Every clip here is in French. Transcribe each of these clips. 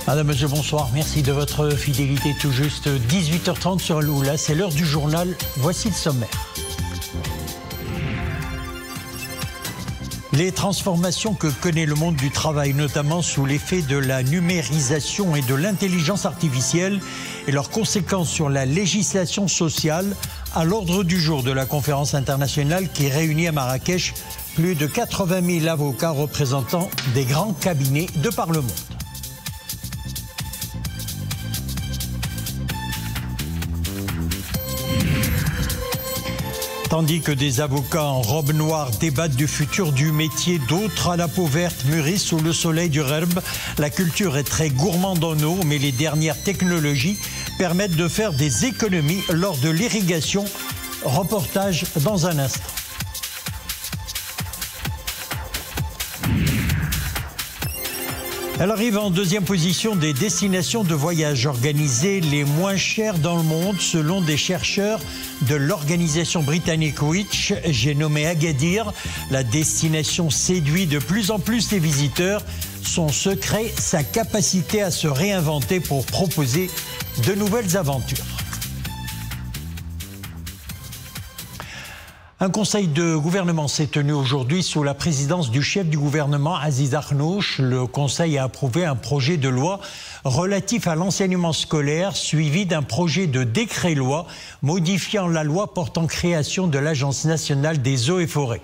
Madame, monsieur, bonsoir. Merci de votre fidélité. Tout juste 18h30 sur Loula. C'est l'heure du journal. Voici le sommaire. Les transformations que connaît le monde du travail, notamment sous l'effet de la numérisation et de l'intelligence artificielle, et leurs conséquences sur la législation sociale, à l'ordre du jour de la conférence internationale qui réunit à Marrakech plus de 80 000 avocats représentant des grands cabinets de par le monde. Tandis que des avocats en robe noire débattent du futur du métier, d'autres à la peau verte mûrissent sous le soleil du Gherb. La culture est très gourmande en eau, mais les dernières technologies permettent de faire des économies lors de l'irrigation. Reportage dans un instant. Elle arrive en deuxième position des destinations de voyage organisées les moins chères dans le monde, selon des chercheurs de l'organisation britannique Which. J'ai nommé Agadir. La destination séduit de plus en plus les visiteurs. Son secret, sa capacité à se réinventer pour proposer de nouvelles aventures. Un conseil de gouvernement s'est tenu aujourd'hui sous la présidence du chef du gouvernement Aziz Akhnouch. Le conseil a approuvé un projet de loi relatif à l'enseignement scolaire suivi d'un projet de décret-loi modifiant la loi portant création de l'Agence nationale des eaux et forêts.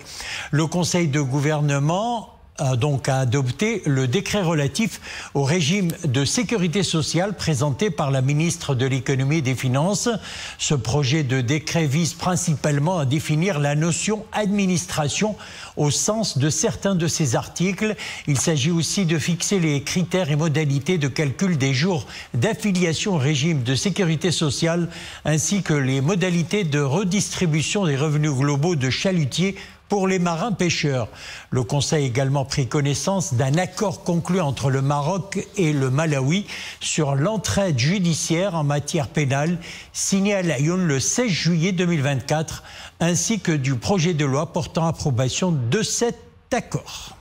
Le conseil de gouvernement a donc adopté le décret relatif au régime de sécurité sociale présenté par la ministre de l'économie et des finances. Ce projet de décret vise principalement à définir la notion administration au sens de certains de ses articles. Il s'agit aussi de fixer les critères et modalités de calcul des jours d'affiliation au régime de sécurité sociale ainsi que les modalités de redistribution des revenus globaux de chalutiers pour les marins pêcheurs. Le Conseil a également pris connaissance d'un accord conclu entre le Maroc et le Malawi sur l'entraide judiciaire en matière pénale, signé à Laayoune le 16 juillet 2024, ainsi que du projet de loi portant approbation de cet accord.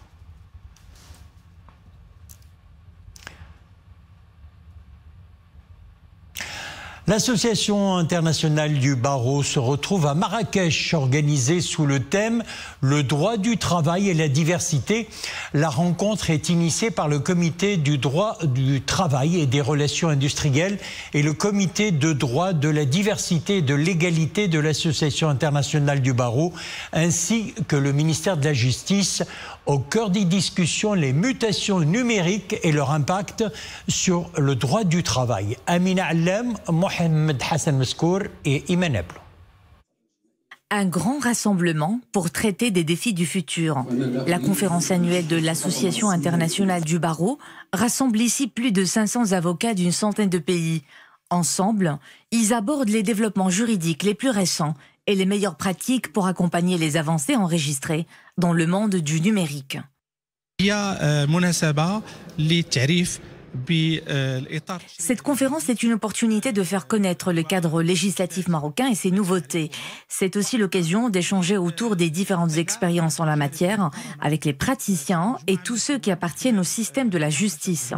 L'Association internationale du barreau se retrouve à Marrakech, organisée sous le thème « Le droit du travail et la diversité ». La rencontre est initiée par le Comité du droit du travail et des relations industrielles et le Comité de droit de la diversité et de l'égalité de l'Association internationale du barreau, ainsi que le ministère de la Justice. Au cœur des discussions, les mutations numériques et leur impact sur le droit du travail. Amina Allam, Mohamed Hassan Meskour et Iman Ablo. Un grand rassemblement pour traiter des défis du futur. La conférence annuelle de l'Association internationale du barreau rassemble ici plus de 500 avocats d'une centaine de pays. Ensemble, ils abordent les développements juridiques les plus récents et les meilleures pratiques pour accompagner les avancées enregistrées dans le monde du numérique. Cette conférence est une opportunité de faire connaître le cadre législatif marocain et ses nouveautés. C'est aussi l'occasion d'échanger autour des différentes expériences en la matière avec les praticiens et tous ceux qui appartiennent au système de la justice.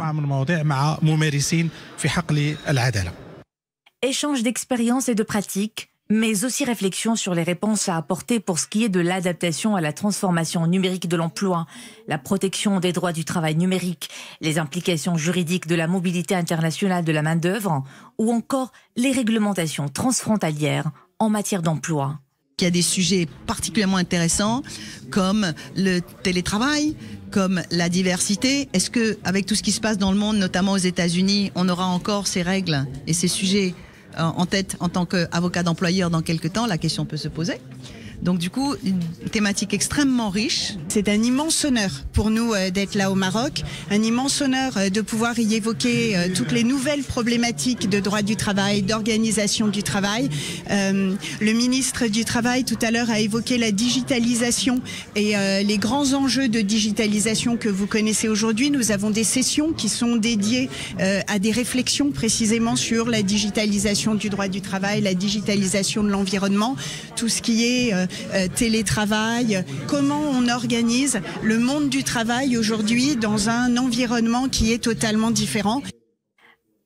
Échange d'expériences et de pratiques, mais aussi réflexion sur les réponses à apporter pour ce qui est de l'adaptation à la transformation numérique de l'emploi, la protection des droits du travail numérique, les implications juridiques de la mobilité internationale de la main-d'œuvre ou encore les réglementations transfrontalières en matière d'emploi. Il y a des sujets particulièrement intéressants comme le télétravail, comme la diversité. Est-ce que, avec tout ce qui se passe dans le monde, notamment aux États-Unis, on aura encore ces règles et ces sujets en tête en tant qu'avocat d'employeur dans quelques temps? La question peut se poser. Donc du coup, une thématique extrêmement riche. C'est un immense honneur pour nous d'être là au Maroc, un immense honneur de pouvoir y évoquer toutes les nouvelles problématiques de droit du travail, d'organisation du travail. Le ministre du Travail tout à l'heure a évoqué la digitalisation et les grands enjeux de digitalisation que vous connaissez aujourd'hui. Nous avons des sessions qui sont dédiées à des réflexions précisément sur la digitalisation du droit du travail, la digitalisation de l'environnement, tout ce qui est télétravail, comment on organise le monde du travail aujourd'hui dans un environnement qui est totalement différent.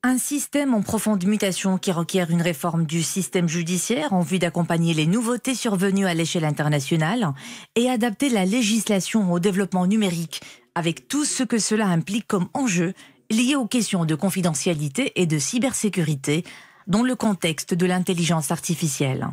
Un système en profonde mutation qui requiert une réforme du système judiciaire en vue d'accompagner les nouveautés survenues à l'échelle internationale et adapter la législation au développement numérique avec tout ce que cela implique comme enjeu lié aux questions de confidentialité et de cybersécurité dans le contexte de l'intelligence artificielle.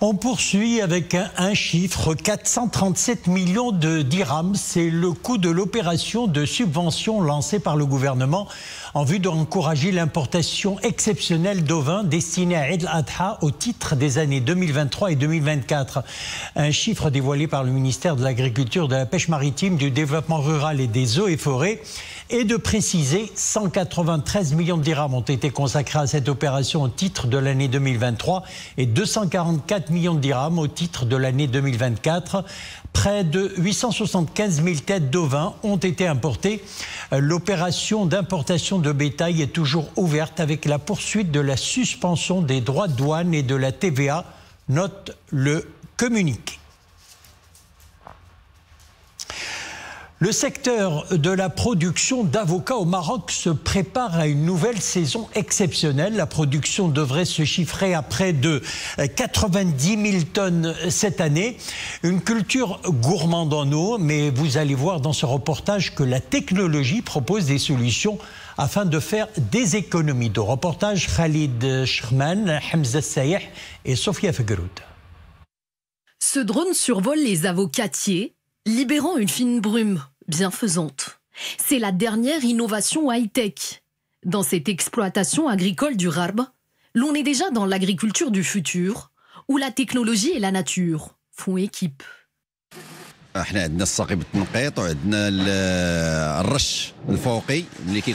On poursuit avec un chiffre, 437 millions de dirhams. C'est le coût de l'opération de subvention lancée par le gouvernement en vue d'encourager l'importation exceptionnelle d'ovins destinés à Eid al-Adha au titre des années 2023 et 2024. Un chiffre dévoilé par le ministère de l'Agriculture, de la Pêche maritime, du Développement rural et des Eaux et Forêts. Et de préciser, 193 millions de dirhams ont été consacrés à cette opération au titre de l'année 2023 et 244 millions de dirhams au titre de l'année 2024. Près de 875 000 têtes d'ovins ont été importées. L'opération d'importation de bétail est toujours ouverte avec la poursuite de la suspension des droits de douane et de la TVA, note le communiqué. Le secteur de la production d'avocats au Maroc se prépare à une nouvelle saison exceptionnelle. La production devrait se chiffrer à près de 90 000 tonnes cette année. Une culture gourmande en eau, mais vous allez voir dans ce reportage que la technologie propose des solutions afin de faire des économies. De reportage, Khalid Shrman, Hamza Sayeh et Sofia Fegroud. Ce drone survole les avocatiers, libérant une fine brume bienfaisante. C'est la dernière innovation high-tech. Dans cette exploitation agricole du Gharb, l'on est déjà dans l'agriculture du futur, où la technologie et la nature font équipe.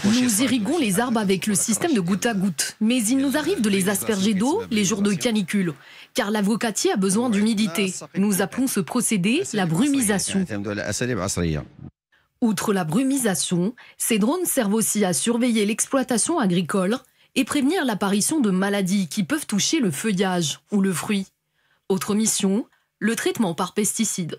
Nous irriguons les arbres avec le système de goutte à goutte, mais il nous arrive de les asperger d'eau les jours de canicule, car l'avocatier a besoin d'humidité. Nous appelons ce procédé la brumisation. Outre la brumisation, ces drones servent aussi à surveiller l'exploitation agricole et prévenir l'apparition de maladies qui peuvent toucher le feuillage ou le fruit. Autre mission, le traitement par pesticides.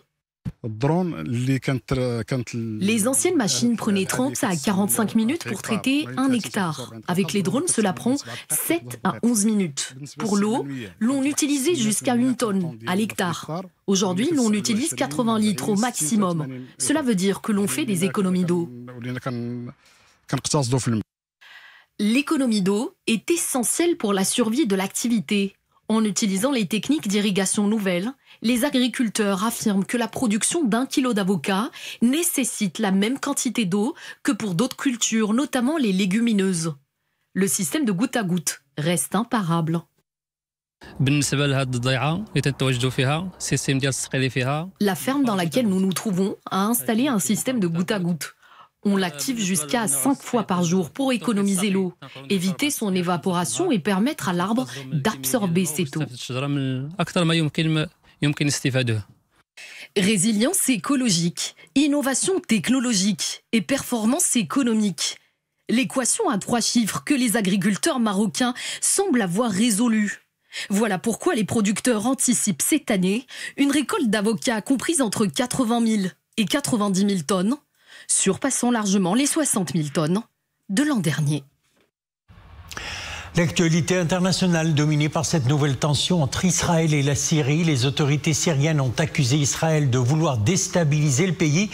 Les anciennes machines prenaient 30 à 45 minutes pour traiter 1 hectare. Avec les drones, cela prend 7 à 11 minutes. Pour l'eau, l'on utilisait jusqu'à 1 tonne à l'hectare. Aujourd'hui, l'on utilise 80 litres au maximum. Cela veut dire que l'on fait des économies d'eau. L'économie d'eau est essentielle pour la survie de l'activité. En utilisant les techniques d'irrigation nouvelles, les agriculteurs affirment que la production d'1 kilo d'avocat nécessite la même quantité d'eau que pour d'autres cultures, notamment les légumineuses. Le système de goutte à goutte reste imparable. La ferme dans laquelle nous nous trouvons a installé un système de goutte à goutte. On l'active jusqu'à 5 fois par jour pour économiser l'eau, éviter son évaporation et permettre à l'arbre d'absorber cette eau. Résilience écologique, innovation technologique et performance économique. L'équation à 3 chiffres que les agriculteurs marocains semblent avoir résolue. Voilà pourquoi les producteurs anticipent cette année une récolte d'avocats comprise entre 80 000 et 90 000 tonnes, surpassant largement les 60 000 tonnes de l'an dernier. L'actualité internationale dominée par cette nouvelle tension entre Israël et la Syrie. Les autorités syriennes ont accusé Israël de vouloir déstabiliser le pays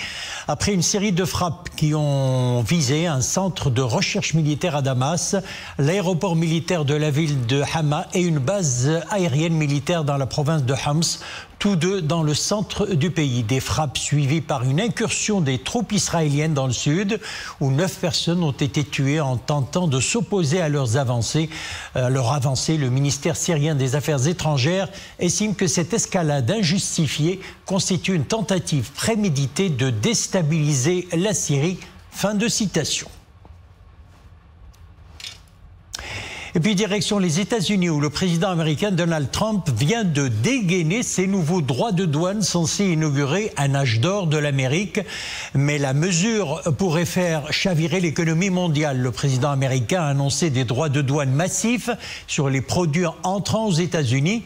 après une série de frappes qui ont visé un centre de recherche militaire à Damas, l'aéroport militaire de la ville de Hama et une base aérienne militaire dans la province de Homs, tous deux dans le centre du pays. Des frappes suivies par une incursion des troupes israéliennes dans le sud, où 9 personnes ont été tuées en tentant de s'opposer à leur avancée. Le ministère syrien des Affaires étrangères estime que cette escalade injustifiée constitue une tentative préméditée de déstabiliser la Syrie. Fin de citation. Et puis direction les États-Unis où le président américain Donald Trump vient de dégainer ses nouveaux droits de douane censés inaugurer un âge d'or de l'Amérique. Mais la mesure pourrait faire chavirer l'économie mondiale. Le président américain a annoncé des droits de douane massifs sur les produits entrant aux États-Unis.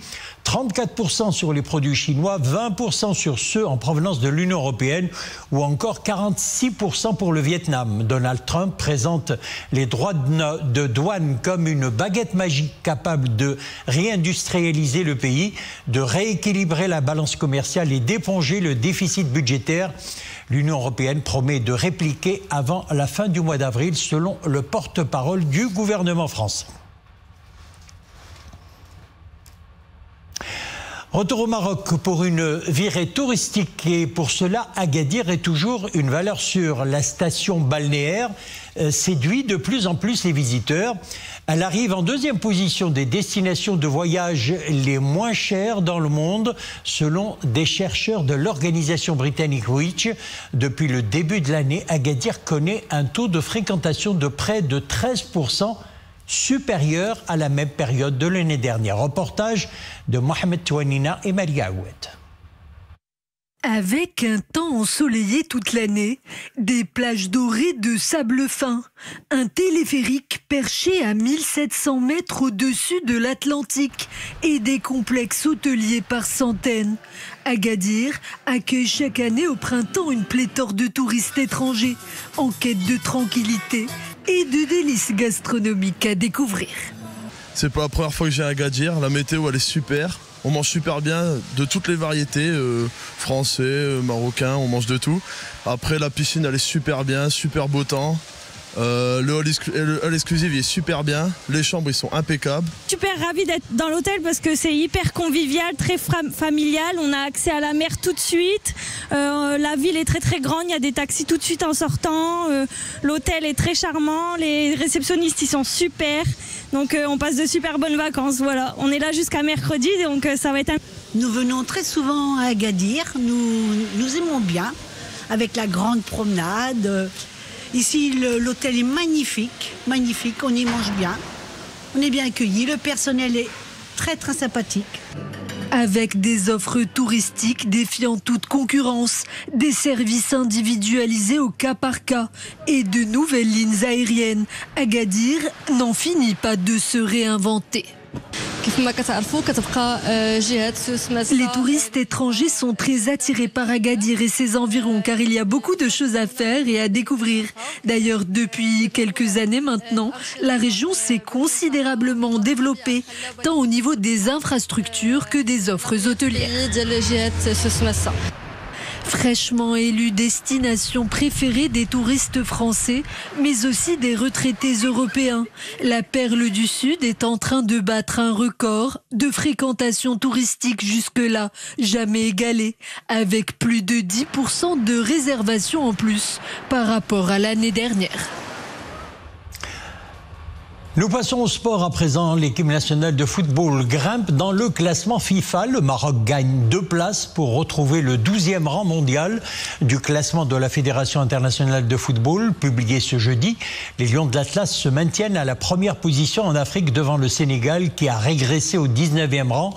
34% sur les produits chinois, 20% sur ceux en provenance de l'Union européenne ou encore 46% pour le Vietnam. Donald Trump présente les droits de douane comme une baguette magique capable de réindustrialiser le pays, de rééquilibrer la balance commerciale et d'éponger le déficit budgétaire. L'Union européenne promet de répliquer avant la fin du mois d'avril, selon le porte-parole du gouvernement français. Retour au Maroc pour une virée touristique et pour cela, Agadir est toujours une valeur sûre. La station balnéaire séduit de plus en plus les visiteurs. Elle arrive en deuxième position des destinations de voyage les moins chères dans le monde, selon des chercheurs de l'organisation britannique Which. Depuis le début de l'année, Agadir connaît un taux de fréquentation de près de 13%, supérieur à la même période de l'année dernière. Reportage de Mohamed Touanina et Maria Aoued. Avec un temps ensoleillé toute l'année, des plages dorées de sable fin, un téléphérique perché à 1700 mètres au-dessus de l'Atlantique et des complexes hôteliers par centaines. Agadir accueille chaque année au printemps une pléthore de touristes étrangers en quête de tranquillité et de délices gastronomiques à découvrir. C'est pas la première fois que j'ai à Agadir, la météo elle est super. On mange super bien de toutes les variétés, français, marocains, on mange de tout. Après la piscine elle est super bien, super beau temps. Le hall exclusive il est super bien, les chambres ils sont impeccables. Super ravi d'être dans l'hôtel parce que c'est hyper convivial, très familial, on a accès à la mer tout de suite, la ville est très très grande, il y a des taxis tout de suite en sortant, l'hôtel est très charmant, les réceptionnistes ils sont super, donc on passe de super bonnes vacances, voilà. On est là jusqu'à mercredi, donc ça va être Nous venons très souvent à Agadir, nous aimons bien, avec la grande promenade. Ici, l'hôtel est magnifique, on y mange bien, on est bien accueillis, le personnel est très très sympathique. Avec des offres touristiques défiant toute concurrence, des services individualisés au cas par cas et de nouvelles lignes aériennes, Agadir n'en finit pas de se réinventer. Les touristes étrangers sont très attirés par Agadir et ses environs car il y a beaucoup de choses à faire et à découvrir. D'ailleurs, depuis quelques années maintenant, la région s'est considérablement développée, tant au niveau des infrastructures que des offres hôtelières. Fraîchement élue destination préférée des touristes français, mais aussi des retraités européens. La Perle du Sud est en train de battre un record de fréquentation touristique jusque-là, jamais égalé, avec plus de 10% de réservations en plus par rapport à l'année dernière. Nous passons au sport à présent. L'équipe nationale de football grimpe dans le classement FIFA. Le Maroc gagne 2 places pour retrouver le 12e rang mondial du classement de la Fédération internationale de football, publié ce jeudi. Les Lions de l'Atlas se maintiennent à la première position en Afrique devant le Sénégal qui a régressé au 19e rang.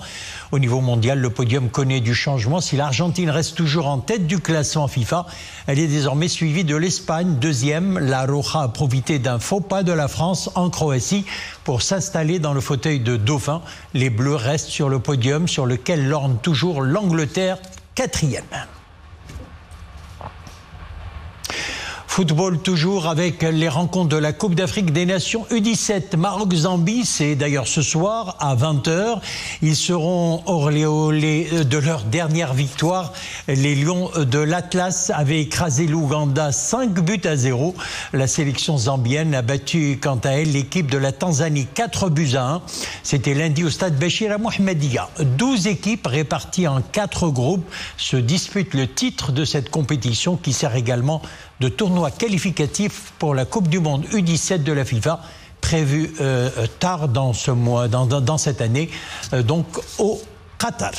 Au niveau mondial, le podium connaît du changement. Si l'Argentine reste toujours en tête du classement FIFA, elle est désormais suivie de l'Espagne, 2e. La Roja a profité d'un faux pas de la France en Croatie pour s'installer dans le fauteuil de dauphin. Les Bleus restent sur le podium sur lequel lorne toujours l'Angleterre, 4e. Football toujours avec les rencontres de la Coupe d'Afrique des Nations U17. Maroc-Zambie, c'est d'ailleurs ce soir à 20h. Ils seront auréolés de leur dernière victoire. Les Lions de l'Atlas avaient écrasé l'Ouganda 5-0. La sélection zambienne a battu quant à elle l'équipe de la Tanzanie 4-1. C'était lundi au stade Béchir Mohamedia. 12 équipes réparties en 4 groupes se disputent le titre de cette compétition qui sert également de tournoi qualificatif pour la Coupe du Monde U17 de la FIFA, prévue tard dans ce mois, dans cette année, donc au Qatar.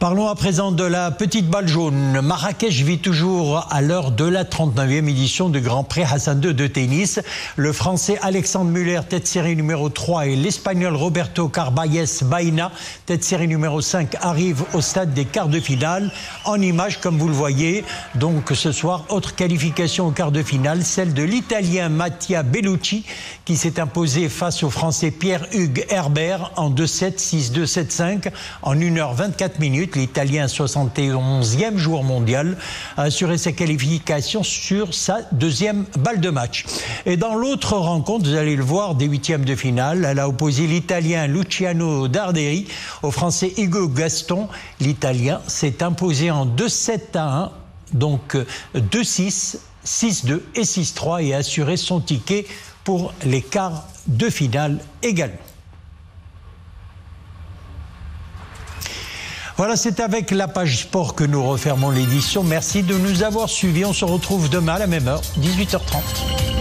Parlons à présent de la petite balle jaune. Marrakech vit toujours à l'heure de la 39e édition du Grand Prix Hassan II de tennis. Le Français Alexandre Muller, tête série numéro 3, et l'Espagnol Roberto Carballes Baena, tête série numéro 5, arrivent au stade des quarts de finale. En image, comme vous le voyez, donc ce soir, autre qualification aux quarts de finale, celle de l'Italien Mattia Bellucci, qui s'est imposé face au Français Pierre-Hugues Herbert en 2-7, 6-2, 7-5 en 1h24 minutes. L'Italien 71e joueur mondial a assuré sa qualification sur sa deuxième balle de match. Et dans l'autre rencontre, vous allez le voir, des huitièmes de finale, elle a opposé l'Italien Luciano Darderi au Français Hugo Gaston. L'Italien s'est imposé en 2-7-1, donc 2-6, 6-2 et 6-3 et a assuré son ticket pour les quarts de finale également. Voilà, c'est avec la page sport que nous refermons l'édition. Merci de nous avoir suivis. On se retrouve demain à la même heure, 18h30.